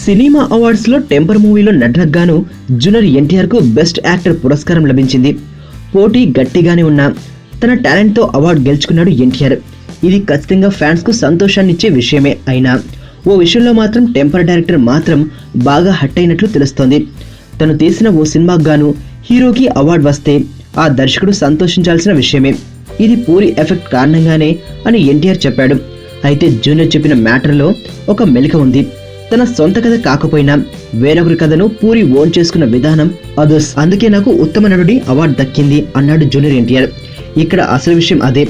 Cinema awards లో temper మూవీలో నటనకు గాను జూనియర్ ఎన్టీఆర్ కు బెస్ట్ యాక్టర్ పురస్కారం లభించింది. పోటీ గట్టిగానే ఉన్నా తన టాలెంట్ తో అవార్డు గెలుచుకున్నాడు ఎన్టీఆర్. ఇది ఖచ్చితంగా ఫ్యాన్స్ కు సంతోషాన్ని ఇచ్చే విషయమే. అయినా ఓ విషయంలో మాత్రం టెంపర్ డైరెక్టర్ మాత్రం బాగా హట్ అయినట్లు తెలుస్తోంది. తను తీసిన ఓ సినిమాకు గాను హీరోకి అవార్డు వస్తే ఆ దర్శకుడు సంతోషించాల్సిన విషయమే. ఇది పూరి ఎఫెక్ట్ కారణంగానే అని ఎన్టీఆర్ చెప్పాడు. అయితే జూనియర్ చెప్పిన మ్యాటర్లో ఒక మెలిక ఉంది. తన సొంత కథ కాకపోయినా వేరొకరి కథను పూరి ఓన్ చేసుకున్న విధానం అదర్స్, అందుకే నాకు ఉత్తమ నటుడి అవార్డు దక్కింది అన్నాడు జూనియర్ ఎన్టీఆర్. ఇక్కడ అసలు విషయం అదే.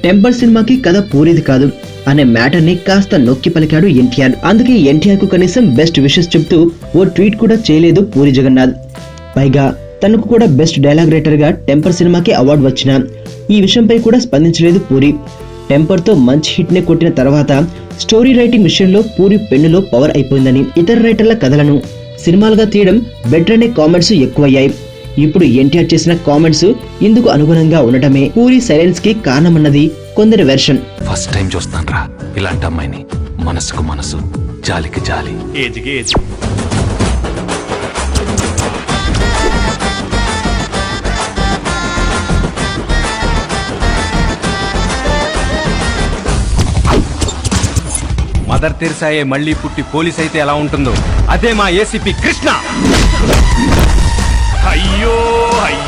టెంపర్ సినిమాకి కథ పూరిది కాదు అనే మ్యాటర్ ని కాస్త నొక్కి పలికాడు ఎన్టీఆర్. అందుకే ఎన్టీఆర్ కు కనీసం బెస్ట్ విషెస్ చెప్తూ ఓ ట్వీట్ కూడా చేయలేదు పూరి జగన్నాథ్. పైగా తనకు కూడా బెస్ట్ డైలాగ్ రైటర్ గా టెంపర్ సినిమాకి అవార్డు వచ్చినా ఈ విషయంపై కూడా స్పందించలేదు పూరి. టెంపర్ తో మంచి హిట్ ని కొట్టిన తర్వాత స్టోరీ రైటింగ్ విషయంలో పూరి పెన్నులో పవర్ అయిపోయిందని, ఇతర రైటర్ల కథలను సినిమాలుగా తీయడం బెటర్ అనే కామెంట్స్ ఎక్కువయ్యాయి. ఇప్పుడు ఎన్టీఆర్ చేసిన కామెంట్స్ ఇందుకు అనుగుణంగా ఉండటమే పూరి సైలెన్స్ కి కారణమన్నది కొందరి వెర్షన్. ఫస్ట్ టైం చూస్తానురా ఇలాంటి అమ్మాయిని. మనసుకు మనసు, జాలికి జాలి. ఏజ్కి ఏజ్. మదర్ తెరిసాయే మళ్ళీ పుట్టి పోలీస్ అయితే ఎలా ఉంటుందో అదే మా ఏసీపీ కృష్ణ. అయ్యో